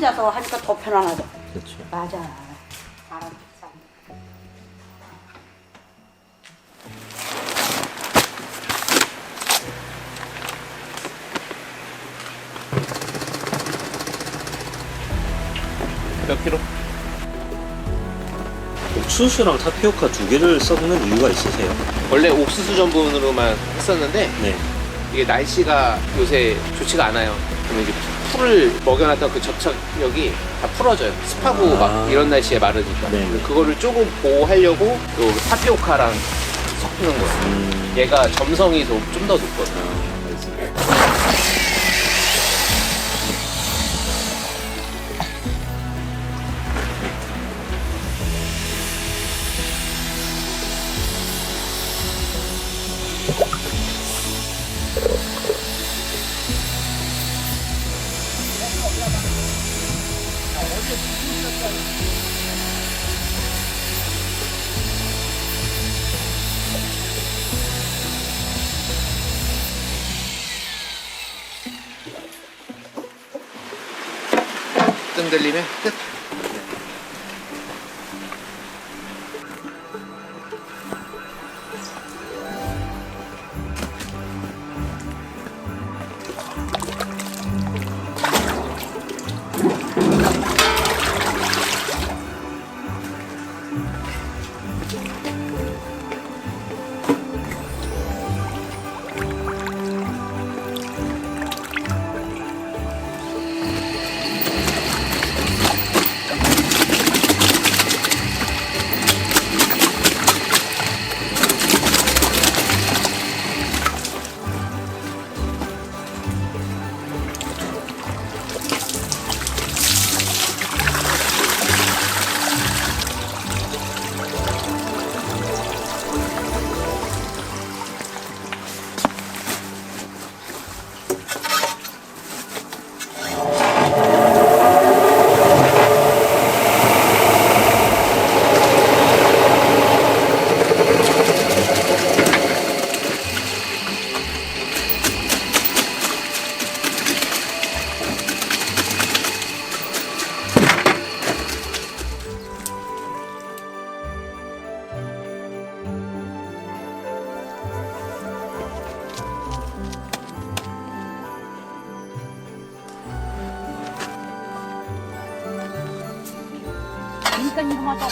혼자서 하니까 더 편안하죠. 그렇죠. 맞아. 바람 참. 몇 킬로? 옥수수랑 타피오카 두 개를 섞는 이유가 있으세요? 원래 옥수수 전분으로만 했었는데 네. 이게 날씨가 요새 좋지가 않아요. 그러면 이제 풀을 먹여놨던 그 접착력이 다 풀어져요. 습하고 막 이런 날씨에 마르니까. 네. 그거를 조금 보호하려고 또 타피오카랑 섞는 거예요. 얘가 점성이 좀 더 높거든요. 뜸 들리면 끝. 그러니까 이거만 더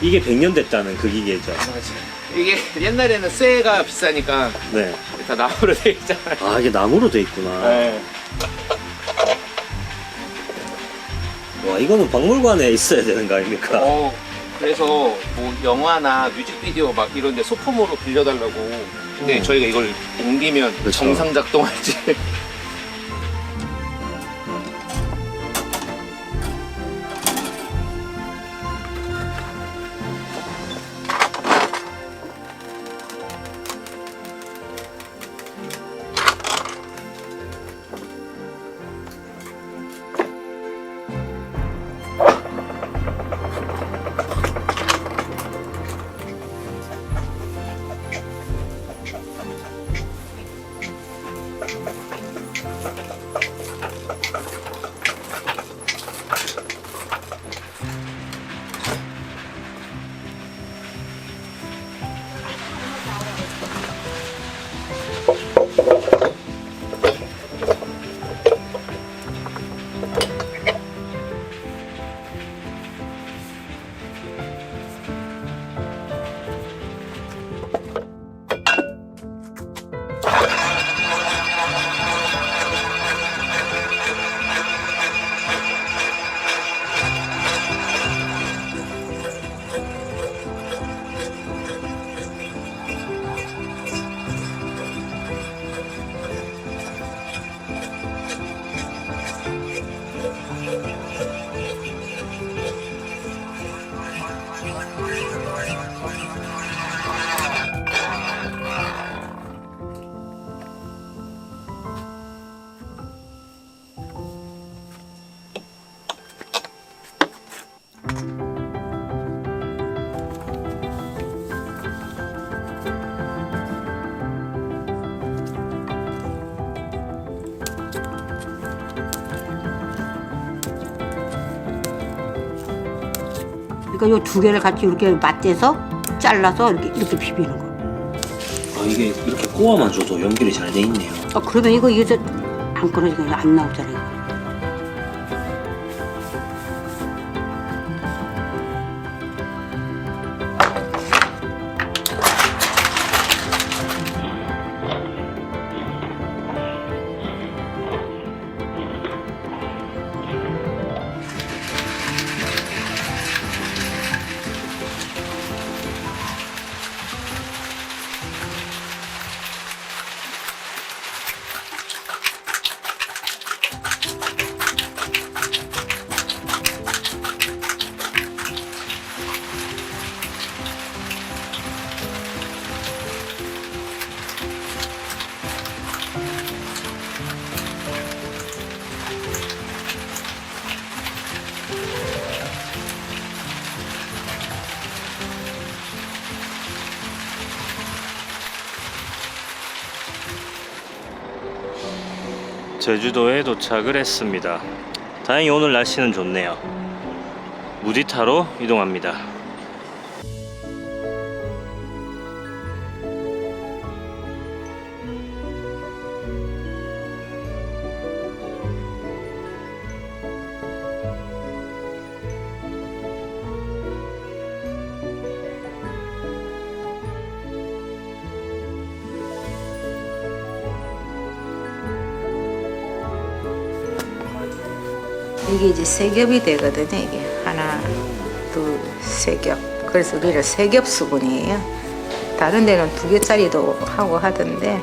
이게 100년 됐다는 그 기계죠. 이게 옛날에는 쇠가 비싸니까 네. 다 나무로 돼 있잖아요. 아, 이게 나무로 돼 있구나. 네. 와, 이거는 박물관에 있어야 되는 거 아닙니까? 그래서 뭐 영화나 뮤직비디오 막 이런 데 소품으로 빌려달라고. 근데 저희가 이걸 옮기면 그렇죠. 정상 작동할지. 그러니까 요 두 개를 같이 이렇게 맞대서 잘라서 이렇게 비비는 거. 아, 이게 이렇게 꼬아만 줘도 연결이 잘 돼 있네요. 그러면 이거 안 끊어지니까 안 나오잖아 이거. 제주도에 도착을 했습니다. 다행히 오늘 날씨는 좋네요. 무디타로 이동합니다. 이게 이제 세 겹이 되거든요. 이게 하나, 둘, 세 겹. 그래서 우리는 세 겹 수분이에요. 다른 데는 두 개짜리도 하고 하던데.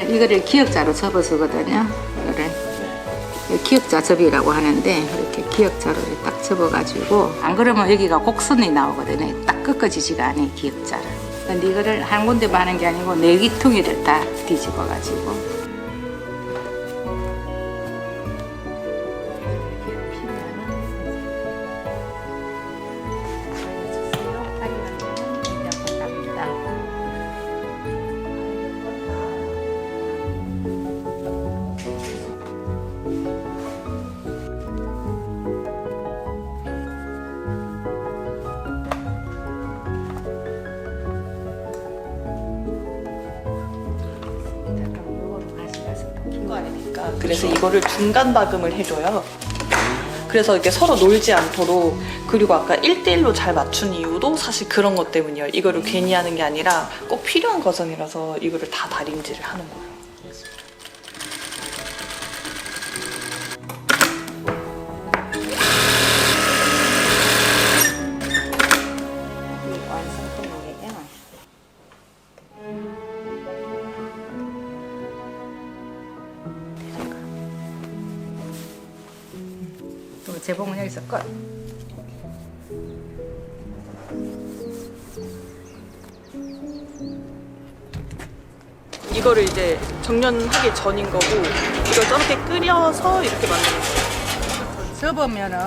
이거를 기역자로 접어 쓰거든요. 이거를 기역자 접이라고 하는데 이렇게 기역자로 딱 접어가지고 안 그러면 여기가 곡선이 나오거든요. 딱 꺾어지지가 않아요, 기역자를. 근데 이거를 한 군데만 하는 게 아니고 네 귀퉁이를 다 뒤집어가지고 그래서 이거를 중간 다금을 해줘요. 그래서 이렇게 서로 놀지 않도록. 그리고 아까 1대1로 잘 맞춘 이유도 사실 그런 것 때문이에요. 이거를 괜히 하는 게 아니라 꼭 필요한 과정이라서 이거를 다 다림질을 하는 거예요. 재봉은 여기서 끝. 이거를 이제 정년하기 전인 거고 이걸 저렇게 끓여서 이렇게 만드는 거예요. 접으면은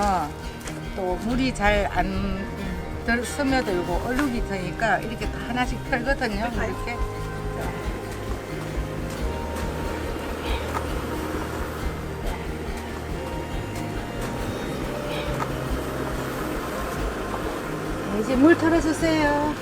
또 물이 잘 안 스며들고 얼룩이 드니까 이렇게 다 하나씩 털거든요. 이렇게. 이제 물 털어주세요.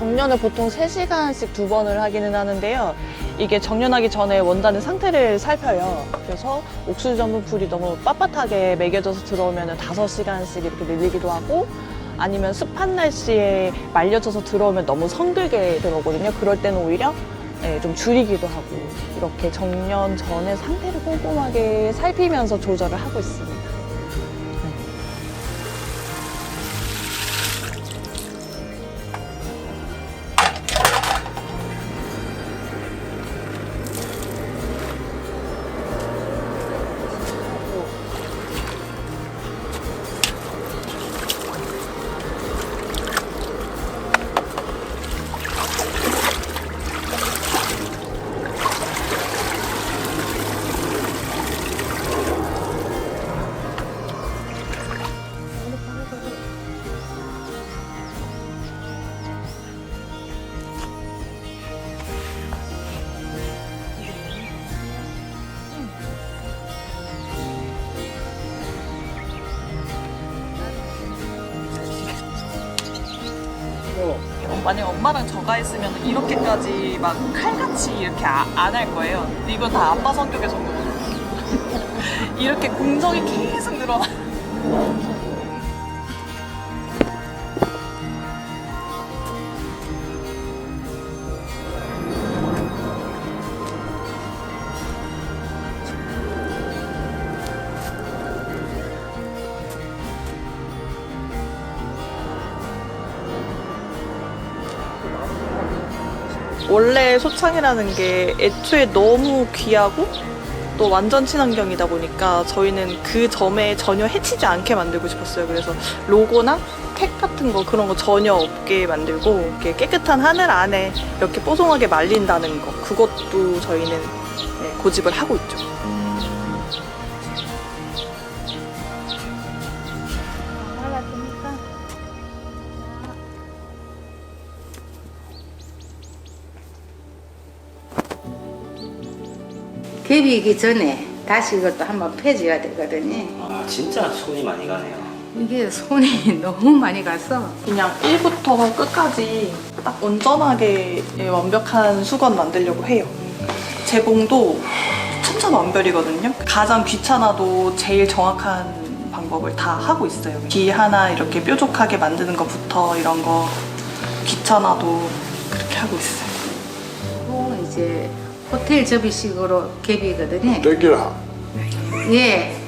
정년을 보통 3시간씩 2번을 하기는 하는데요. 이게 정년하기 전에 원단의 상태를 살펴요. 그래서 옥수수 전분 풀이 너무 빳빳하게 매겨져서 들어오면 5시간씩 이렇게 늘리기도 하고, 아니면 습한 날씨에 말려져서 들어오면 너무 성들게 들어오거든요. 그럴 때는 오히려 좀 줄이기도 하고, 이렇게 정년 전에 상태를 꼼꼼하게 살피면서 조절을 하고 있습니다. 만약 엄마랑 저가 있으면 이렇게까지 막 칼같이 이렇게 안 할 거예요. 이건 다 아빠 성격에서 온 거거든요. 이렇게 공정이 계속 늘어나. 원래 소창이라는 게 애초에 너무 귀하고 또 완전 친환경이다 보니까 저희는 그 점에 전혀 해치지 않게 만들고 싶었어요. 그래서 로고나 택 같은 거 그런 거 전혀 없게 만들고, 이렇게 깨끗한 하늘 안에 이렇게 뽀송하게 말린다는 거, 그것도 저희는 고집을 하고 있죠. 개비기 전에 다시 이것도 한번 펴줘야 되거든요. 아 진짜 손이 많이 가네요. 이게 손이 너무 많이 가서 그냥 1부터 끝까지 딱 온전하게 완벽한 수건 만들려고 해요. 재봉도 천차만별이거든요. 가장 귀찮아도 제일 정확한 방법을 다 하고 있어요. 귀 하나 이렇게 뾰족하게 만드는 것부터 이런 거 귀찮아도 그렇게 하고 있어요. 또 이제 호텔 접이식으로 개비거든요. 떼기라. 예.